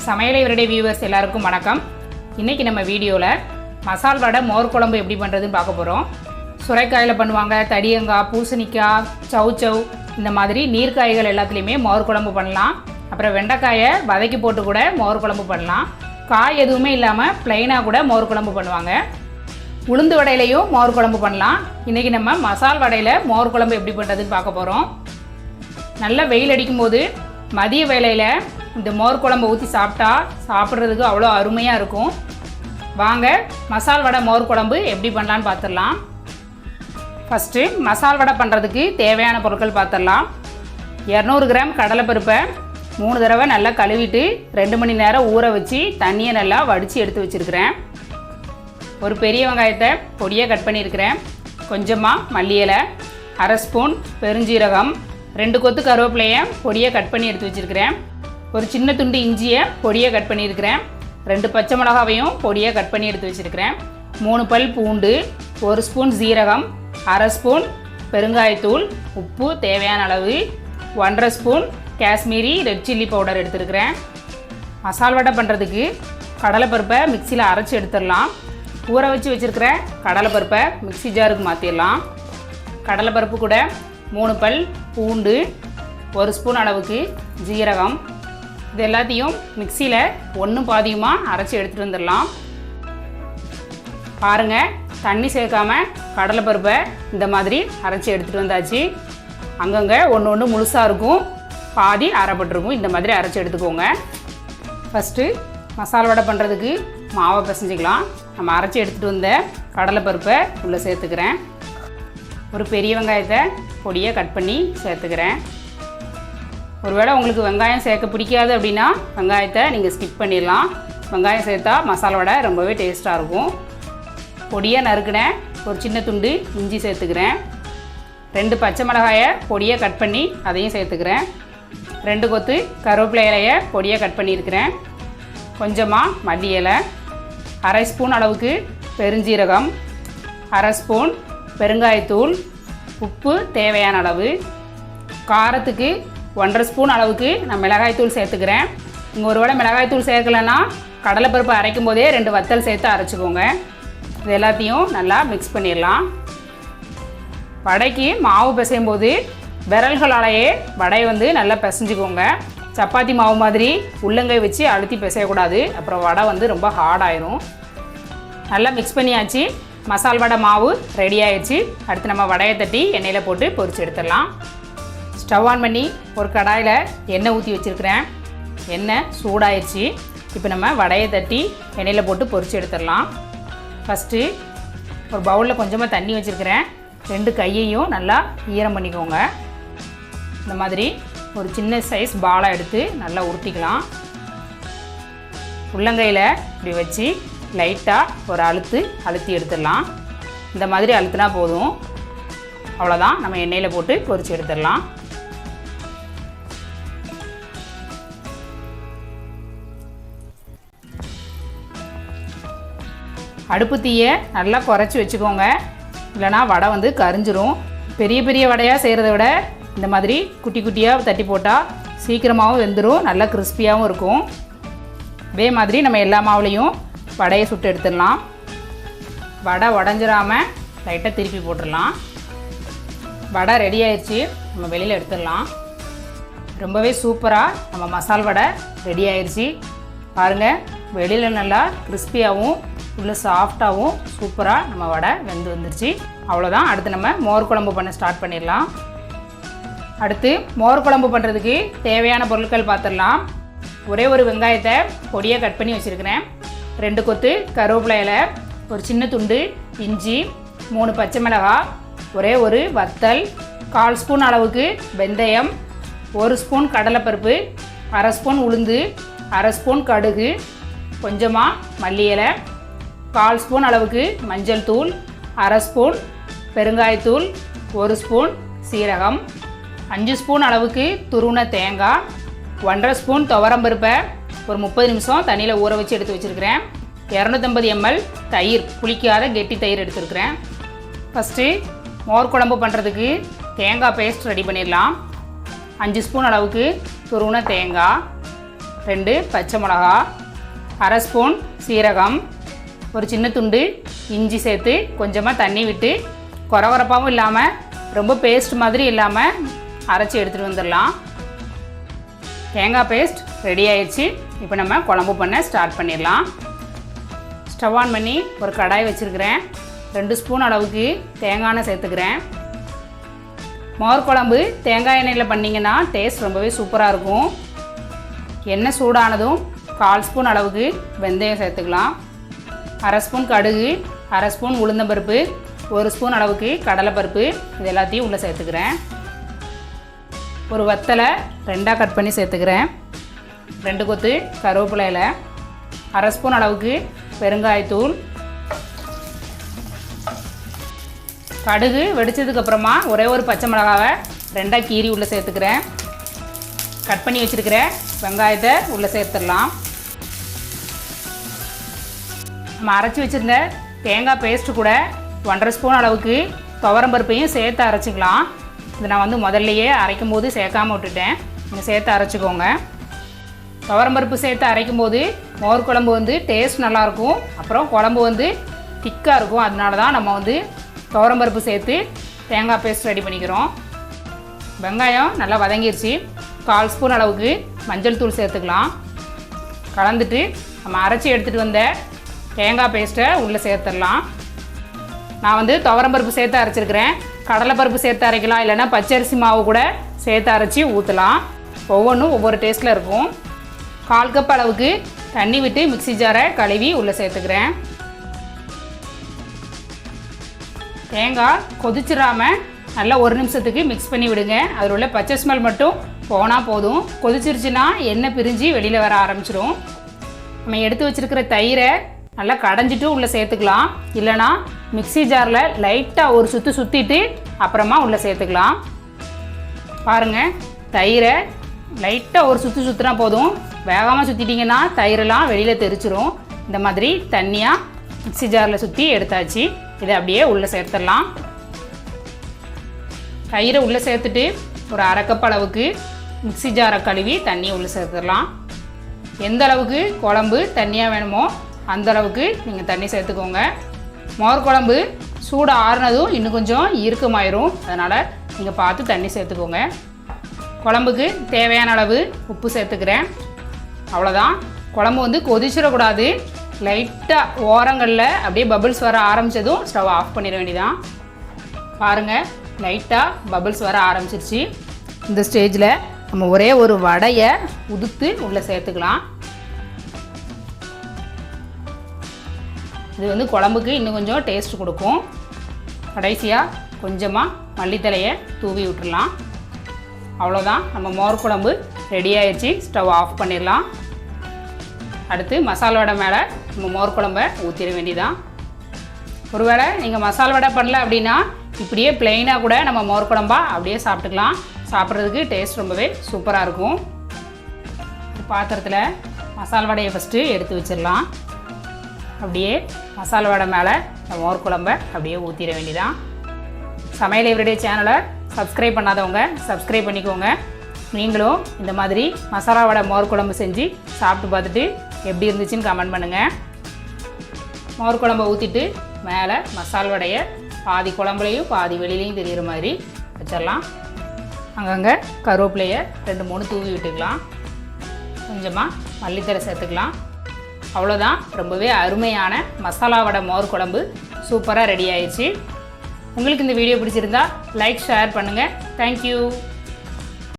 சமையலை இவருடைய வியூவர்ஸ் எல்லாருக்கும் வணக்கம். இன்றைக்கி நம்ம வீடியோவில் மசால் வடை மோர் குழம்பு எப்படி பண்ணுறதுன்னு பார்க்க போகிறோம். சுரைக்காயில் பண்ணுவாங்க, தடியங்காய், பூசணிக்காய், சௌச்சௌ இந்த மாதிரி நீர்க்காய்கள் எல்லாத்துலேயுமே மோர் குழம்பு பண்ணலாம். அப்புறம் வெண்டைக்காயை வதக்கி போட்டு கூட மோர் குழம்பு பண்ணலாம். காய் எதுவுமே இல்லாமல் ப்ளைனாக கூட மோர் குழம்பு பண்ணுவாங்க. உளுந்து வடையிலையும் மோர் குழம்பு பண்ணலாம். இன்றைக்கி நம்ம மசால் வடையில் மோர் குழம்பு எப்படி பண்ணுறதுன்னு பார்க்க போகிறோம். நல்லா வெயில் அடிக்கும்போது மதிய வேளையில் இந்த மோர் குழம்பு ஊற்றி சாப்பிட்றதுக்கு அவ்வளோ அருமையாக இருக்கும். வாங்க மசால் வடை மோர் குழம்பு எப்படி பண்ணலான்னு பார்த்துடலாம். ஃபஸ்ட்டு மசால் வடை பண்ணுறதுக்கு தேவையான பொருட்கள் பார்த்துடலாம். 200 கிராம் கடலைப்பருப்பை 3 தடவை நல்லா கழுவிட்டு 2 மணி நேரம் ஊற வச்சு தண்ணியை நல்லா வடித்து எடுத்து வச்சுருக்கிறேன். ஒரு பெரிய வெங்காயத்தை பொடியாக கட் பண்ணியிருக்கிறேன். கொஞ்சமாக மல்லி இலை, 1/2 ஸ்பூன் பெருஞ்சீரகம், 2 கொத்து கருவேப்பிலையை பொடியாக கட் பண்ணி எடுத்து வச்சுருக்கிறேன். ஒரு சின்ன துண்டு இஞ்சியை பொடியாக கட் பண்ணியிருக்கிறேன். 2 பச்சை மிளகாவையும் பொடியாக கட் பண்ணி எடுத்து வச்சுருக்கிறேன். 3 பல் பூண்டு, 1 ஸ்பூன் சீரகம், 1/2 ஸ்பூன் பெருங்காயத்தூள், உப்பு தேவையான அளவு, 1/2 spoon Kashmiri red chilli powder எடுத்துருக்கிறேன். மசால் வடை பண்ணுறதுக்கு கடலைப்பருப்பை மிக்சியில் அரைச்சி எடுத்துடலாம். ஊற வச்சு வச்சுருக்கிற கடலைப்பருப்பை மிக்சி ஜாருக்கு மாற்றிடலாம். கடலைப்பருப்பு கூட 3 பல் பூண்டு, 1 ஸ்பூன் அளவுக்கு ஜீரகம், இது எல்லாத்தையும் மிக்சியில் ஒன்றும் பாதியுமாக அரைச்சி எடுத்துகிட்டு வந்துடலாம். பாருங்கள், தண்ணி சேர்க்காமல் கடலைப்பருப்பை இந்த மாதிரி அரைச்சி எடுத்துகிட்டு வந்தாச்சு. அங்கங்கே ஒன்று முழுசாக இருக்கும், பாதி அரைப்பட்டிருக்கும். இந்த மாதிரி அரைச்சி எடுத்துக்கோங்க. ஃபஸ்ட்டு மசால் வடை பண்ணுறதுக்கு மாவை பிசைஞ்சிக்கலாம். நம்ம அரைச்சி எடுத்துகிட்டு வந்த கடலைப்பருப்பை உள்ளே சேர்த்துக்கிறேன். ஒரு பெரிய வெங்காயத்தை பொடியாக கட் பண்ணி சேர்த்துக்கிறேன். ஒருவேளை உங்களுக்கு வெங்காயம் சேர்க்க பிடிக்காது அப்படின்னா வெங்காயத்தை நீங்கள் ஸ்கிப் பண்ணிடலாம். வெங்காயம் சேர்த்தா மசாலா வடை ரொம்பவே டேஸ்ட்டாக இருக்கும். பொடியாக நறுக்கின ஒரு சின்ன துண்டு இஞ்சி சேர்த்துக்கிறேன். 2 பச்சை மிளகாயை பொடியாக கட் பண்ணி அதையும் சேர்த்துக்கிறேன். 2 கொத்து கருவேப்பிலை இலையை பொடியாக கட் பண்ணியிருக்கிறேன். கொஞ்சமாக மல்லி இலை, 1/2 ஸ்பூன் அளவுக்கு பெருஞ்சீரகம், 1/2 ஸ்பூன் பெருங்காயத்தூள், உப்பு தேவையான அளவு, காரத்துக்கு 1/2 ஸ்பூன் அளவுக்கு நான் மிளகாய்த்தூள் சேர்த்துக்கிறேன். நீங்கள் ஒருவேளை மிளகாய்த்தூள் சேர்க்கலைன்னா கடலைப்பருப்பு அரைக்கும் போதே 2 வத்தல் சேர்த்து அரைச்சிக்கோங்க. இது எல்லாத்தையும் நல்லா மிக்ஸ் பண்ணிடலாம். வடைக்கு மாவு பிசையும் போது விரல்களாலேயே வடையை நல்லா பிசைஞ்சிக்கோங்க. சப்பாத்தி மாவு மாதிரி உள்ளங்கை வச்சு அழுத்தி பிசையக்கூடாது, அப்புறம் வடை ரொம்ப ஹார்டாயிரும். நல்லா மிக்ஸ் பண்ணியாச்சு. மசால் வடை மாவு ரெடி ஆயிடுச்சு. அடுத்து நம்ம வடையை தட்டி எண்ணெயில் போட்டு பொரிச்சு எடுத்துடலாம். ஸ்டவ் ஆன் பண்ணி ஒரு கடாயில் எண்ணெய் ஊற்றி வச்சுருக்கிறேன். எண்ணெய் சூடாயிடுச்சு. இப்போ நம்ம வடையை தட்டி எண்ணெயில் போட்டு பொரிச்சு எடுத்துடலாம். ஃபஸ்ட்டு ஒரு பவுலில் கொஞ்சமாக தண்ணி வச்சுருக்கிறேன். 2 கையையும் நல்லா ஈரம் பண்ணிக்கோங்க. இந்த மாதிரி ஒரு சின்ன சைஸ் பாலாக எடுத்து நல்லா உருட்டிக்கலாம். உள்ளங்கையில் இப்படி வச்சு லைட்டாக ஒரு அழுத்தி எடுத்துடலாம். இந்த மாதிரி அழுத்தினா போதும். அவ்வளோதான், நம்ம எண்ணெயில் போட்டு பொரிச்சு எடுத்துடலாம். அடுப்பு தீயை நல்லா குறைச்சி வச்சுக்கோங்க, இல்லைனா வடை கரிஞ்சிரும். பெரிய பெரிய வடையாக செய்கிறத விட இந்த மாதிரி குட்டி குட்டியாக தட்டி போட்டால் சீக்கிரமாகவும் வெந்துடும், நல்லா கிறிஸ்பியாகவும் இருக்கும். இதே மாதிரி நம்ம எல்லா மாவுலேயும் வடையை சுட்டு எடுத்துடலாம். வடை உடஞ்சிராமல் லைட்டாக திருப்பி போட்டுடலாம். வடை ரெடி ஆயிடுச்சு. நம்ம வெளியில் எடுத்துடலாம். ரொம்பவே சூப்பராக நம்ம மசால் வடை ரெடி ஆயிடுச்சு. பாருங்கள், வெளியில் நல்லா கிறிஸ்பியாகவும் உள்ள சாஃப்டாகவும் சூப்பராக நம்ம வடை வெந்து வந்துருச்சு. அவ்வளோதான். அடுத்து நம்ம மோர் குழம்பு பண்ண ஸ்டார்ட் பண்ணிடலாம். அடுத்து மோர் குழம்பு பண்ணுறதுக்கு தேவையான பொருட்கள் பார்த்துடலாம். ஒரே ஒரு வெங்காயத்தை பொடியாக கட் பண்ணி வச்சுருக்கிறேன். 2 கொத்து கருவேப்பிலை இலை, ஒரு சின்ன துண்டு இஞ்சி, 3 பச்சை மிளகாய், ஒரே ஒரு வத்தல், 1/4 ஸ்பூன் அளவுக்கு வெந்தயம், 1 ஸ்பூன் கடலைப்பருப்பு, 1/2 ஸ்பூன் உளுந்து, 1/2 ஸ்பூன் கடுகு, கொஞ்சமாக மல்லி இலை, 1/4 ஸ்பூன் அளவுக்கு மஞ்சள் தூள், 1/2 ஸ்பூன் பெருங்காயத்தூள், 1 ஸ்பூன் சீரகம், 5 ஸ்பூன் அளவுக்கு துருவின தேங்காய், 1/2 ஸ்பூன் துவரம்பருப்பை ஒரு 30 நிமிஷம் தண்ணியில் ஊற வச்சு எடுத்து வச்சுருக்கிறேன். 250 ml தயிர், புளிக்காத கெட்டி தயிர் எடுத்துருக்கிறேன். ஃபஸ்ட்டு மோர் குழம்பு பண்ணுறதுக்கு தேங்காய் பேஸ்ட் ரெடி பண்ணிடலாம். 5 ஸ்பூன் அளவுக்கு துருவின தேங்காய், 2 பச்சை மிளகா, அரை ஸ்பூன் சீரகம், ஒரு சின்ன துண்டு இஞ்சி சேர்த்து கொஞ்சமாக தண்ணி விட்டு கொரகொரப்பாகவும் இல்லாமல் ரொம்ப பேஸ்ட் மாதிரி இல்லாமல் அரைச்சி எடுத்துகிட்டு வந்துடலாம். தேங்காய் பேஸ்ட் ரெடி ஆயிடுச்சு. இப்போ நம்ம குழம்பு பண்ண ஸ்டார்ட் பண்ணிடலாம். ஸ்டவ் ஆன் பண்ணி ஒரு கடாய் வச்சுருக்கிறேன். 2 ஸ்பூன் அளவுக்கு தேங்காய் எண்ணெய் சேர்த்துக்கிறேன். மோர் குழம்பு தேங்காய் எண்ணெயில் பண்ணிங்கன்னா டேஸ்ட் ரொம்பவே சூப்பராக இருக்கும். எண்ணெய் சூடானதும் 1/4 ஸ்பூன் அளவுக்கு வெந்தயம் சேர்த்துக்கலாம். அரை ஸ்பூன் கடுகு, அரை ஸ்பூன் உளுந்தம்பருப்பு, 1 ஸ்பூன் அளவுக்கு கடலைப்பருப்பு, இது எல்லாத்தையும் உள்ளே சேர்த்துக்கிறேன். ஒரு வத்தலை 2ஆக கட் பண்ணி சேர்த்துக்கிறேன். 2 கொத்து கருவேப்பிலையில், அரை ஸ்பூன் அளவுக்கு பெருங்காயத்தூள். கடுகு வெடிச்சதுக்கப்புறமா ஒரே ஒரு பச்சை மிளகாவை 2ஆக கீறி உள்ளே சேர்த்துக்கிறேன். கட் பண்ணி வச்சுருக்கிற வெங்காயத்தை உள்ளே சேர்த்துடலாம். நம்ம அரைச்சி வச்சுருந்த தேங்காய் பேஸ்ட்டு கூட 1/2 ஸ்பூன் அளவுக்கு துவரம்பருப்பையும் சேர்த்து அரைச்சிக்கலாம். இது நான் வந்து முதல்லையே அரைக்கும் போது சேர்க்காமல் விட்டுட்டேன். நீங்கள் சேர்த்து அரைச்சிக்கோங்க. துவரம்பருப்பு சேர்த்து அரைக்கும் போது மோர் குழம்பு வந்து டேஸ்ட் நல்லாயிருக்கும். அப்புறம் குழம்பு வந்து திக்காக இருக்கும். அதனால தான் நம்ம வந்து துவரம்பருப்பு சேர்த்து தேங்காய் பேஸ்ட் ரெடி பண்ணிக்கிறோம். வெங்காயம் நல்லா வதங்கிடுச்சு. 1/4 ஸ்பூன் அளவுக்கு மஞ்சள் தூள் சேர்த்துக்கலாம். கலந்துட்டு நம்ம அரைச்சி எடுத்துகிட்டு வந்த தேங்காய் பேஸ்ட்டை உள்ளே சேர்த்துடலாம். நான் வந்து துவரம்பருப்பு சேர்த்து அரைச்சிருக்கிறேன். கடலைப்பருப்பு சேர்த்து அரைக்கலாம், இல்லைன்னா பச்சரிசி மாவு கூட சேர்த்து அரைச்சி ஊற்றலாம். ஒவ்வொன்றும் ஒவ்வொரு டேஸ்ட்டில் இருக்கும். 1/4 கப் அளவுக்கு தண்ணி விட்டு மிக்ஸி ஜாரை கழுவி உள்ளே சேர்த்துக்கிறேன். தேங்காய் கொதிச்சிடாமல் நல்லா 1 நிமிஷத்துக்கு மிக்ஸ் பண்ணி விடுங்க. அதில் உள்ள பச்சை ஸ்மெல் மட்டும் போனால் போதும். கொதிச்சிருச்சுன்னா எண்ணெய் பிரிஞ்சு வெளியில் வர ஆரம்பிச்சிடும். நம்ம எடுத்து வச்சுருக்கிற தயிரை நல்லா கடைஞ்சிட்டு உள்ளே சேர்த்துக்கலாம். இல்லைனா மிக்ஸி ஜாரில் லைட்டாக ஒரு சுற்று சுற்றிட்டு அப்புறமா உள்ளே சேர்த்துக்கலாம். பாருங்கள், தயிரை லைட்டாக ஒரு சுற்று சுற்றினா போதும். வேகாமல் சுற்றிட்டிங்கன்னா தயிரெல்லாம் வெளியில் தெரிச்சிரும். இந்த மாதிரி தண்ணியாக மிக்ஸி ஜாரில் சுற்றி எடுத்தாச்சு. இதை அப்படியே உள்ளே சேர்த்துடலாம். தயிரை உள்ளே சேர்த்துட்டு ஒரு அரை கப் அளவுக்கு மிக்ஸி ஜாரை கழுவி தண்ணியை உள்ளே சேர்த்துடலாம். எந்த அளவுக்கு குழம்பு தண்ணியாக வேணுமோ அந்த அளவுக்கு நீங்கள் தண்ணி சேர்த்துக்கோங்க. மோர் குழம்பு சூடு ஆறுனதும் இன்னும் கொஞ்சம் இறுக்கமாயிரும். அதனால் நீங்கள் பார்த்து தண்ணி சேர்த்துக்கோங்க. குழம்புக்கு தேவையான அளவு உப்பு சேர்த்துக்கிறேன். அவ்வளோதான். குழம்பு வந்து கொதிச்சிடக்கூடாது. லைட்டாக ஓரங்களில் அப்படியே பபிள்ஸ் வர ஆரம்பித்ததும் ஸ்டவ் ஆஃப் பண்ணிட வேண்டியதான். பாருங்கள், லைட்டாக பபிள்ஸ் வர ஆரம்பிச்சிருச்சு. இந்த ஸ்டேஜில் நம்ம ஒரே ஒரு வடையை உதுத்து உள்ளே சேர்த்துக்கலாம். இது வந்து குழம்புக்கு இன்னும் கொஞ்சம் டேஸ்ட் கொடுக்கும். கடைசியாக கொஞ்சமாக மல்லித்தலையை தூவி விட்டுடலாம். அவ்வளோதான், நம்ம மோர் குழம்பு ரெடி ஆயிடுச்சு. ஸ்டவ் ஆஃப் பண்ணிடலாம். அடுத்து மசாலா வடை மேலே நம்ம மோர் குழம்பை ஊற்றிட வேண்டியதான். ஒருவேளை நீங்கள் மசாலா வடை பண்ணல அப்படின்னா இப்படியே பிளெயினாக கூட நம்ம மோர் குழம்பா அப்படியே சாப்பிட்டுக்கலாம். சாப்பிட்றதுக்கு டேஸ்ட் ரொம்பவே சூப்பராக இருக்கும். பாத்திரத்தில் மசாலா வடையை ஃபஸ்ட்டு எடுத்து வச்சிடலாம். அப்படியே மசாலா வடை மேலே மோர் குழம்பை அப்படியே ஊற்றிட வேண்டியதான். சமையல் எவ்ரிடே சேனலை சப்ஸ்கிரைப் பண்ணாதவங்க சப்ஸ்கிரைப் பண்ணிக்கோங்க. நீங்களும் இந்த மாதிரி மசாலா வடை மோர் குழம்பு செஞ்சு சாப்பிட்டு பார்த்துட்டு எப்படி இருந்துச்சுன்னு கமெண்ட் பண்ணுங்கள். மோர் குழம்பை ஊற்றிட்டு மேலே மசால் வடையை பாதி குழம்புலையும் பாதி வெளியிலையும் தெரிகிற மாதிரி வச்சிடலாம். அங்கங்கே கருவேப்பிலையை 2-3 தூவி விட்டுக்கலாம். கொஞ்சமாக மல்லித்தலை சேர்த்துக்கலாம். அவ்வளோதான், ரொம்பவே அருமையான மசாலா வடை மோர் குழம்பு சூப்பராக ரெடி ஆயிடுச்சு. உங்களுக்கு இந்த வீடியோ பிடிச்சிருந்தா லைக் ஷேர் பண்ணுங்கள். தேங்க்யூ.